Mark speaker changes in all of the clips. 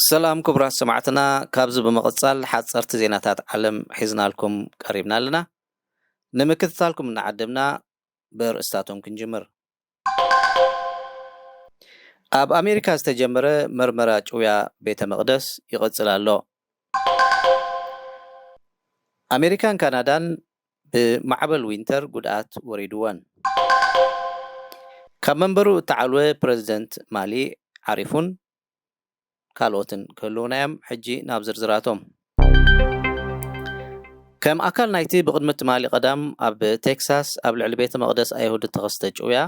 Speaker 1: ሰላም ክቡራት ሰማዕትና ካብዚ ብምቕጻል ሓጸርቲ ዜናታት ዓለም ሒዝናልኩም ቀሪብና ኣለና ንምክትታልኩም እናዓደምና ብርእስታቶም ክንጅምር ኣብ ኣሜሪካ ዝተጀመረ መርመራ ጭውያ ቤተ መቕደስ ይቕጽል ኣሎ ኣሜሪካን ካናዳን ብማዕበል ዊንተር ጉድኣት ወሪድወን ካብ መንበሩ እተዓልወ ፕረዚደንት ማሊ ዓሪፉን ካልኦትን ክህልውናዮም ሕጂ ናብ ዝርዝራቶም ከም ኣካል ናይቲ ብቕድሚ ትማሊ ቀዳም ኣብ ቴክሳስ ኣብ ልዕሊ ቤተ መቕደስ ኣይሁድ ተኸስተ ጭውያ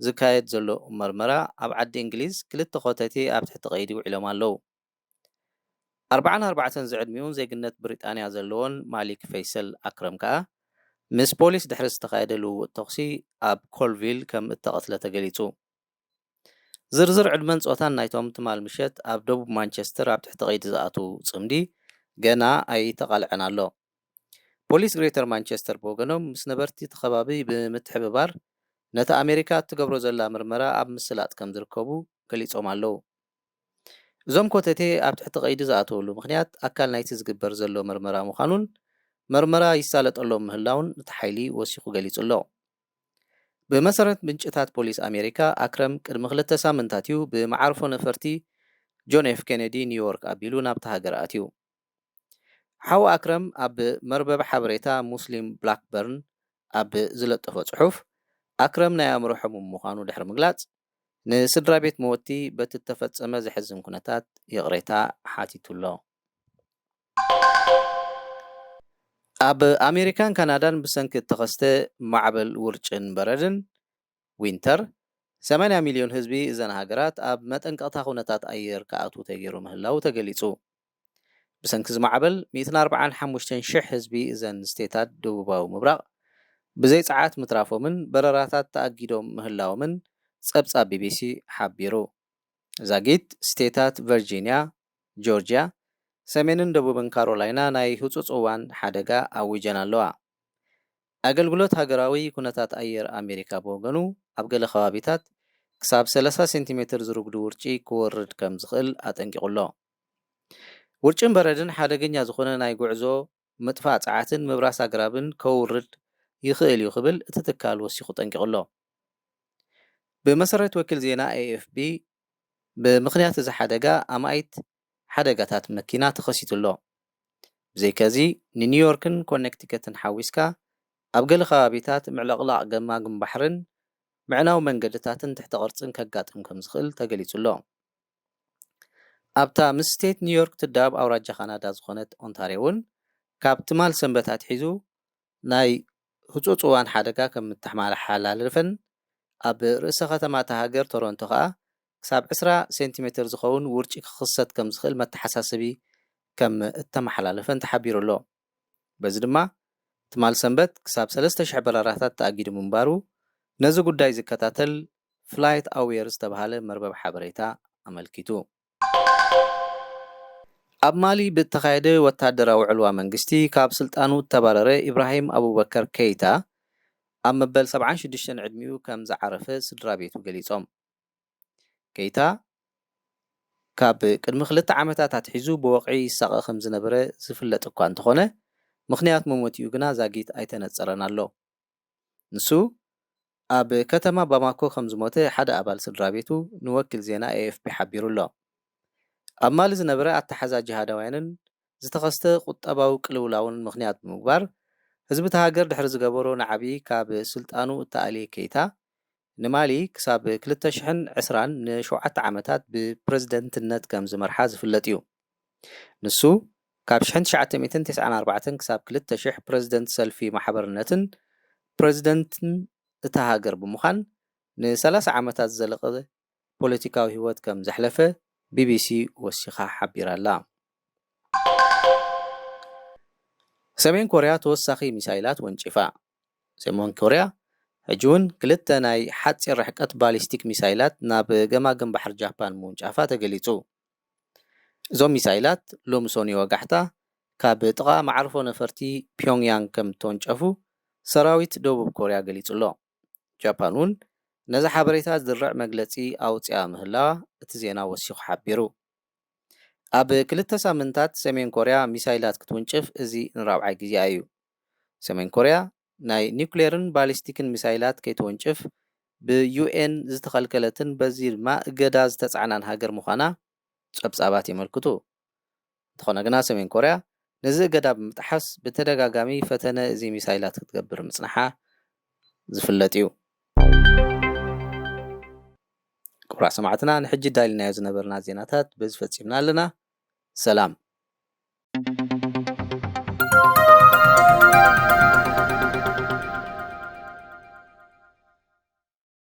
Speaker 1: ዝካየድ ዘሎ መርመራ ኣብ ዓዲ እንግሊዝ ክልተ ኾተቲ ኣብ ትሕቲ ቀይዲ ውዒሎም ኣለዉ 44 ዝዕድሚውን ዜግነት ብሪጣንያ ዘለዎን ማሊክ ፈይሰል ኣክረም ከዓ ምስ ፖሊስ ድሕሪ ዝተኻየደ ልውውጥ ተኽሲ ኣብ ኮልቪል ከም እተቐትለ ተገሊጹ ዝርዝር ዕድመን ጾታን ናይቶም ትማል ምሸት ኣብ ደቡብ ማንቸስተር ኣብ ትሕቲ ቀይዲ ዝኣቱ ጽምዲ ገና ኣይተቓልዐን ኣሎ ፖሊስ ግሬተር ማንቸስተር ብወገኖም ምስ ነበርቲ ተኸባቢ ብምትሕብባር ነቲ ኣሜሪካ እትገብሮ ዘላ ምርመራ ኣብ ምስላጥ ከም ዝርከቡ ገሊጾም ኣለዉ እዞም ኮተቴ ኣብ ትሕቲ ቀይዲ ዝኣተወሉ ምኽንያት ኣካል ናይቲ ዝግበር ዘሎ ምርመራ ምዃኑን መርመራ ይሳለጠሎም ምህላውን እቲ ሓይሊ ወሲኹ ገሊጹ ኣሎ ብመሰረት ምንጭታት ፖሊስ ኣሜሪካ ኣክረም ቅድሚ 2 ሳምንታት እዩ ብመዓርፎ ነፈርቲ ጆን ኤፍ ኬነዲ ኒውዮርክ ኣቢሉ ናብቲ ሃገር ኣትዩ ሓው ኣክረም ኣብ መርበብ ሓበሬታ ሙስሊም ብላክበርን ኣብ ዝለጠፈ ጽሑፍ ኣክረም ናይ ኣእምሮ ሕሙም ምዃኑ ድሕሪ ምግላጽ ንስድራ ቤት መወቲ በቲ ተፈጸመ ዝሕዝን ኩነታት የቕሬታ ሓቲቱሎ ኣብ ኣሜሪካን ካናዳን ብሰንኪ ተኸስተ ማዕበል ውርጭን በረድን ዊንተር 80 ሚልዮን ህዝቢ እዘን ሃገራት ኣብ መጠንቀቕታ ኩነታት ኣየር ከኣቱ ተገይሩ ምህላው ተገሊጹ ብሰንኪ ዝማዕበል 145,000 ህዝቢ እዘን ስቴታት ደቡባዊ ምብራቕ ብዘይ ፀዓት ምትራፎምን በረራታት ተኣጊዶም ምህላዎምን ጸብጻብ ቢቢሲ ሓቢሩ ዛጊት ስቴታት ቨርጂኒያ ጆርጂያ ሰሜንን ደቡብን ካሮላይና ናይ ህጹጽ እዋን ሓደጋ ኣዊጀን ኣለዋ ኣገልግሎት ሃገራዊ ኩነታት ኣየር ኣሜሪካ ብወገኑ ኣብ ገለ ከባቢታት ክሳብ 30 ሴንቲሜትር ዝርግዱ ውርጪ ክወርድ ከም ዝኽእል ኣጠንቂቑሎ ውርጭን በረድን ሓደገኛ ዝኾነ ናይ ጉዕዞ ምጥፋእ ፀዓትን ምብራስ ኣግራብን ከውርድ ይኽእል እዩ ክብል እቲ ትካል ወሲኹ ጠንቂቑሎ ብመሰረት ወኪል ዜና AFP ብምኽንያት እዚ ሓደጋ ኣማይት ሓደጋታት መኪና ተኸሲቱሎ ብዘይከዚ ንኒውዮርክን ኮኔክቲከትን ሓዊስካ ኣብ ገለ ከባቢታት ምዕለቕላቕ ገማግም ባሕርን ምዕናዊ መንገድታትን ትሕቲ ቅርጽን ከጋጥም ከም ዝኽእል ተገሊጹሎ ኣብታ ምስ ስቴት ኒውዮርክ ትዳብ ኣውራጃ ካናዳ ዝኾነት ኦንታሪዮ እውን ካብ ትማል ሰንበታት ሒዙ ናይ ህጹጽ እዋን ሓደጋ ከም እተመሓላለፈን ኣብ ርእሰ ከተማ ሃገር ቶሮንቶ ከዓ ክሳብ 20 ሴንቲሜትር ዝኸውን ውርጪ ክኽሰት ከም ዝኽእል መተሓሳሰቢ ከም እተመሓላለፈን ተሓቢሩሎ በዚ ድማ ትማል ሰንበት ክሳብ 3000 በረራታት ተኣጊዱ ምንባሩ ነዚ ጉዳይ ዝከታተል ፍላይት ኣዌር ዝተባሃለ መርበብ ሓበሬታ ኣመልኪቱ ኣብ ማሊ ብተኻየደ ወታደራዊ ዕልዋ መንግስቲ ካብ ስልጣኑ ተባረረ ኢብራሂም አቡበከር ኬይታ ኣብ መበል 76 ዕድሚኡ ከም ዝዓረፈ ስድራ ቤቱ ገሊጾም ኬይታ ካብ ቅድሚ 2 ዓመታት ኣትሒዙ ብወቕዒ ይሳቐ ከም ዝነበረ ዝፍለጥ እኳ እንተኾነ ምኽንያት መሞትኡ ግና ዛጊት ኣይተነጸረን ኣሎ ንሱ ኣብ ከተማ ባማኮ ከም ዝሞተ ሓደ ኣባል ስድራ ቤቱ ንወኪል ዜና AFP ሓቢሩሎ ኣብ ማሊ ዝነበረ ኣተሓዛ ጅሃዳውያንን ዝተኸስተ ቁጠባዊ ቅልውላውን ምኽንያት ብምግባር ህዝቢ ተሃገር ድሕሪ ዝገበሮ ንዓቢ ካብ ስልጣኑ እተኣልየ ኬይታ ንማሊ ክሳብ 2020 ን7 ዓመታት ብፕረዚደንትነት ከም ዝመርሓ ዝፍለጥ እዩ ንሱ ካብ 1994 ክሳብ 2000 ፕረዚደንት ሰልፊ ማሕበርነትን ፕረዚደንትን እታ ሃገር ብምዃን ን30 ዓመታት ዘለቐ ፖለቲካዊ ህይወት ከም ዘሕለፈ ቢቢሲ ወሲኻ ሓቢራላ ሰሜን ኮርያ ተወሳኺ ሚሳይላት ወንጪፋ ሰሜን ኮርያ ሕጂ እውን 2 ናይ ሓፂር ርሕቀት ባሊስቲክ ሚሳይላት ናብ ገማገም ባሕሪ ጃፓን ምውንጫፋ ተገሊጹ እዞም ሚሳይላት ሎሚ ሰኞ ወጋሕታ ካብ ጥቓ ማዕርፎ ነፈርቲ ፒዮንግያንግ ከም ተወንጨፉ ሰራዊት ደቡብ ኮርያ ገሊጹሎ ጃፓን እውን ነዚ ሓበሬታ ዝድርዕ መግለጺ ኣውፅኣ ምህላዋ እቲ ዜና ወሲኹ ሓቢሩ ኣብ 2 ሳምንታት ሰሜን ኮርያ ሚሳይላት ክትወንጭፍ እዚ ንራብዓይ ግዜ እዩ። ሰሜን ኮርያ ናይ ኒውክሌርን ባሊስቲክን ሚሳይላት ከይትወንጭፍ ብዩኤን ዝተኸልከለትን በዚ ድማ እገዳ ዝተጻዕናን ሃገር ምዃና ጸብጻባት የመልክቱ። እንተኾነ ግና ሰሜን ኮርያ ነዚ እገዳ ብምጥሓስ ብተደጋጋሚ ፈተነ እዚ ሚሳይላት ክትገብር ምጽናሓ ዝፍለጥ እዩ። ክቡራት ሰማዕትና ንሕጂ ዳሊናዮ ዝነበርና ዜናታት በዚ ፈጺምና ኣለና። ሰላም።